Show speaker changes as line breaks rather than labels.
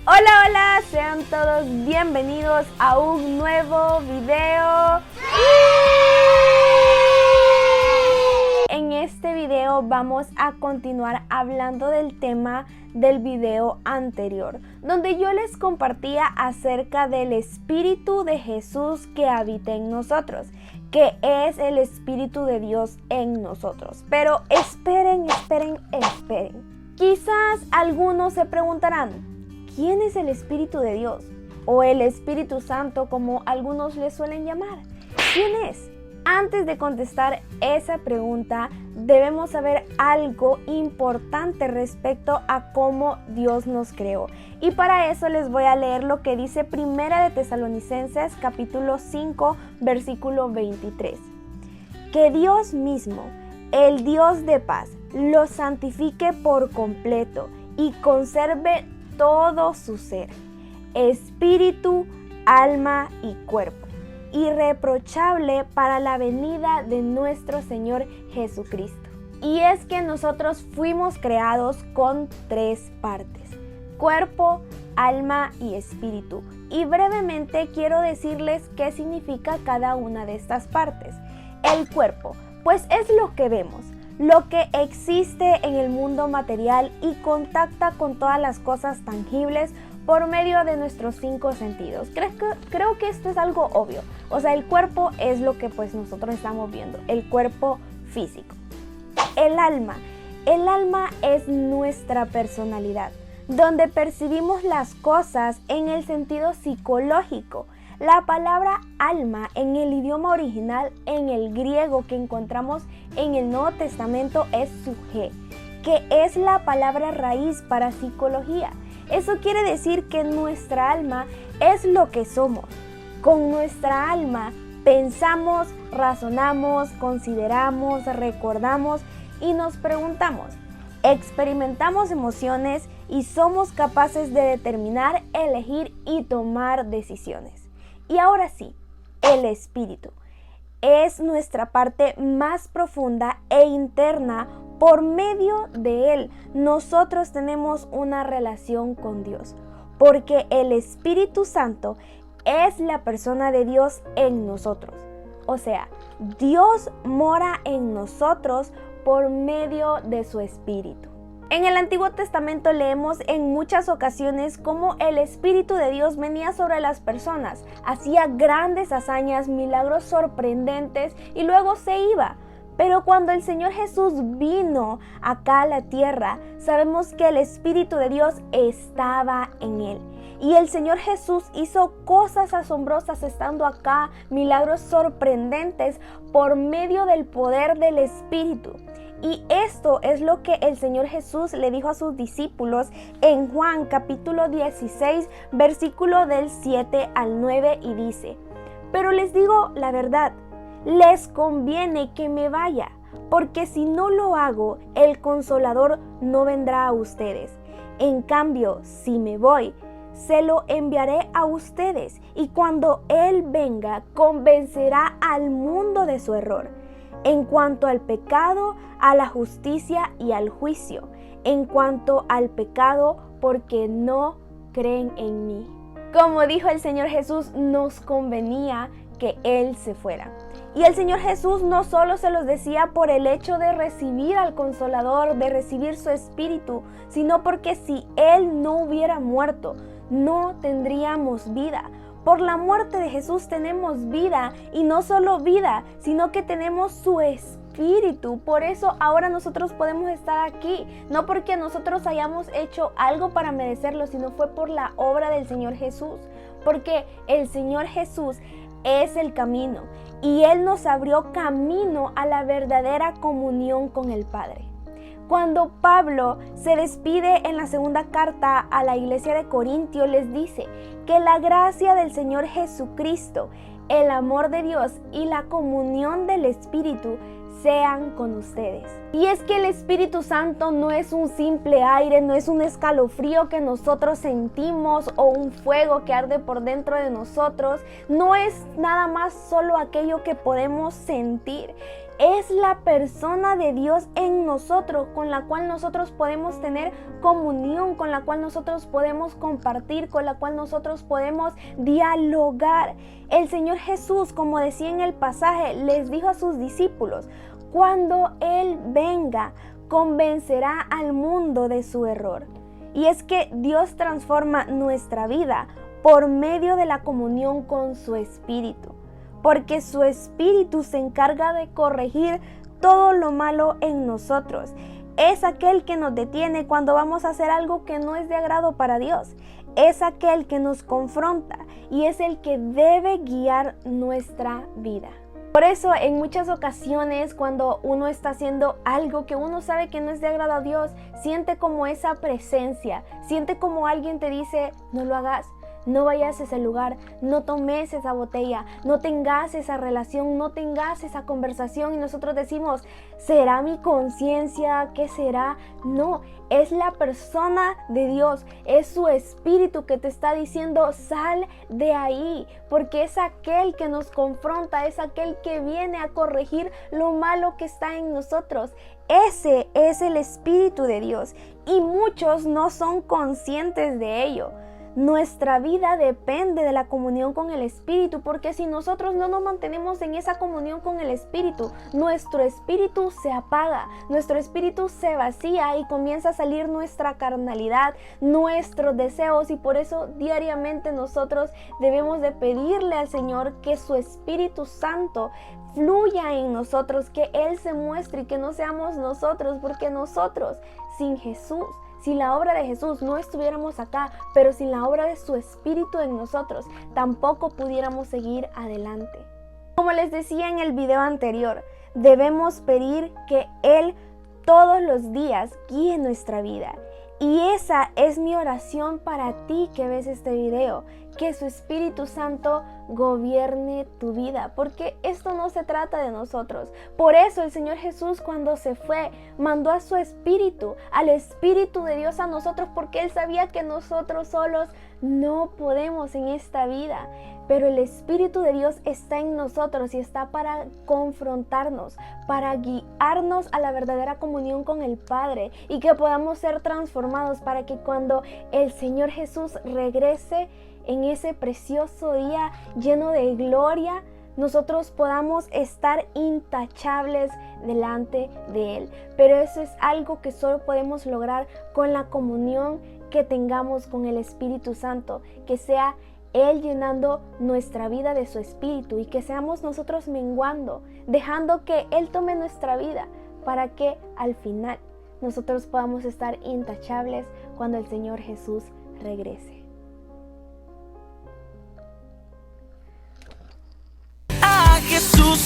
Hola, hola, sean todos bienvenidos a un nuevo video. En este video vamos a continuar hablando del tema del video anterior, donde yo les compartía acerca del Espíritu de Jesús que habita en nosotros, que es el Espíritu de Dios en nosotros. Pero esperen. Quizás algunos se preguntarán, ¿quién es el Espíritu de Dios? O el Espíritu Santo, como algunos le suelen llamar. ¿Quién es? Antes de contestar esa pregunta, debemos saber algo importante respecto a cómo Dios nos creó. Y para eso les voy a leer lo que dice Primera de Tesalonicenses, capítulo 5, versículo 23. Que Dios mismo, el Dios de paz, los santifique por completo y conserve todo su ser, espíritu, alma y cuerpo, irreprochable para la venida de nuestro Señor Jesucristo. Y es que nosotros fuimos creados con 3 partes: cuerpo, alma y espíritu. Y brevemente quiero decirles qué significa cada una de estas partes. El cuerpo, pues es lo que vemos, lo que existe en el mundo material y contacta con todas las cosas tangibles por medio de nuestros 5 sentidos. Creo que esto es algo obvio. O sea, el cuerpo es lo que pues nosotros estamos viendo, el cuerpo físico. El alma es nuestra personalidad, donde percibimos las cosas en el sentido psicológico. La palabra alma en el idioma original, en el griego que encontramos en el Nuevo Testamento, es suje, que es la palabra raíz para psicología. Eso quiere decir que nuestra alma es lo que somos. Con nuestra alma pensamos, razonamos, consideramos, recordamos y nos preguntamos. Experimentamos emociones y somos capaces de determinar, elegir y tomar decisiones. Y ahora sí, el espíritu es nuestra parte más profunda e interna. Por medio de él, nosotros tenemos una relación con Dios, porque el Espíritu Santo es la persona de Dios en nosotros. O sea, Dios mora en nosotros por medio de su Espíritu. En el Antiguo Testamento leemos en muchas ocasiones cómo el Espíritu de Dios venía sobre las personas, hacía grandes hazañas, milagros sorprendentes y luego se iba. Pero cuando el Señor Jesús vino acá a la tierra, sabemos que el Espíritu de Dios estaba en él. Y el Señor Jesús hizo cosas asombrosas estando acá, milagros sorprendentes por medio del poder del Espíritu. Y esto es lo que el Señor Jesús le dijo a sus discípulos en Juan capítulo 16, versículo del 7 al 9, y dice: pero les digo la verdad, les conviene que me vaya, porque si no lo hago, el Consolador no vendrá a ustedes. En cambio, si me voy, se lo enviaré a ustedes, y cuando Él venga, convencerá al mundo de su error, en cuanto al pecado, a la justicia y al juicio. En cuanto al pecado, porque no creen en mí. Como dijo el Señor Jesús, nos convenía que Él se fuera. Y el Señor Jesús no solo se los decía por el hecho de recibir al Consolador, de recibir su Espíritu, sino porque si Él no hubiera muerto, no tendríamos vida. Por la muerte de Jesús tenemos vida, y no solo vida, sino que tenemos su Espíritu. Por eso ahora nosotros podemos estar aquí, no porque nosotros hayamos hecho algo para merecerlo, sino fue por la obra del Señor Jesús. Porque el Señor Jesús es el camino, y Él nos abrió camino a la verdadera comunión con el Padre. Cuando Pablo se despide en la segunda carta a la iglesia de Corintio, les dice que la gracia del Señor Jesucristo, el amor de Dios y la comunión del Espíritu sean con ustedes. Y es que el Espíritu Santo no es un simple aire, no es un escalofrío que nosotros sentimos o un fuego que arde por dentro de nosotros. No es nada más solo aquello que podemos sentir. es la persona de Dios en nosotros, con la cual nosotros podemos tener comunión, con la cual nosotros podemos compartir, con la cual nosotros podemos dialogar. El Señor Jesús, como decía en el pasaje, les dijo a sus discípulos: cuando Él venga, convencerá al mundo de su error. Y es que Dios transforma nuestra vida por medio de la comunión con su Espíritu, porque su Espíritu se encarga de corregir todo lo malo en nosotros. Es aquel que nos detiene cuando vamos a hacer algo que no es de agrado para Dios. Es aquel que nos confronta y es el que debe guiar nuestra vida. Por eso en muchas ocasiones cuando uno está haciendo algo que uno sabe que no es de agrado a Dios, siente como esa presencia, siente como alguien te dice: no lo hagas, no vayas a ese lugar, no tomes esa botella, no tengas esa relación, no tengas esa conversación. Y nosotros decimos: ¿será mi conciencia? ¿Qué será? No, es la persona de Dios, es su Espíritu que te está diciendo: sal de ahí, porque es aquel que nos confronta, es aquel que viene a corregir lo malo que está en nosotros. Ese es el Espíritu de Dios y muchos no son conscientes de ello. Nuestra vida depende de la comunión con el Espíritu, porque si nosotros no nos mantenemos en esa comunión con el Espíritu, nuestro espíritu se apaga, nuestro espíritu se vacía y comienza a salir nuestra carnalidad, nuestros deseos. Y por eso diariamente nosotros debemos de pedirle al Señor que su Espíritu Santo fluya en nosotros, que Él se muestre y que no seamos nosotros, porque nosotros sin Jesús, si la obra de Jesús no estuviéramos acá, pero sin la obra de su Espíritu en nosotros, tampoco pudiéramos seguir adelante. Como les decía en el video anterior, debemos pedir que Él todos los días guíe nuestra vida. Y esa es mi oración para ti que ves este video, que su Espíritu Santo gobierne tu vida, porque esto no se trata de nosotros. Por eso el Señor Jesús, cuando se fue, mandó a su Espíritu, al Espíritu de Dios a nosotros, porque Él sabía que nosotros solos no podemos en esta vida. Pero el Espíritu de Dios está en nosotros y está para confrontarnos, para guiarnos a la verdadera comunión con el Padre y que podamos ser transformados para que cuando el Señor Jesús regrese en ese precioso día lleno de gloria, nosotros podamos estar intachables delante de Él. Pero eso es algo que solo podemos lograr con la comunión que tengamos con el Espíritu Santo, que sea Él llenando nuestra vida de su Espíritu y que seamos nosotros menguando, dejando que Él tome nuestra vida para que al final nosotros podamos estar intachables cuando el Señor Jesús regrese.
A Jesús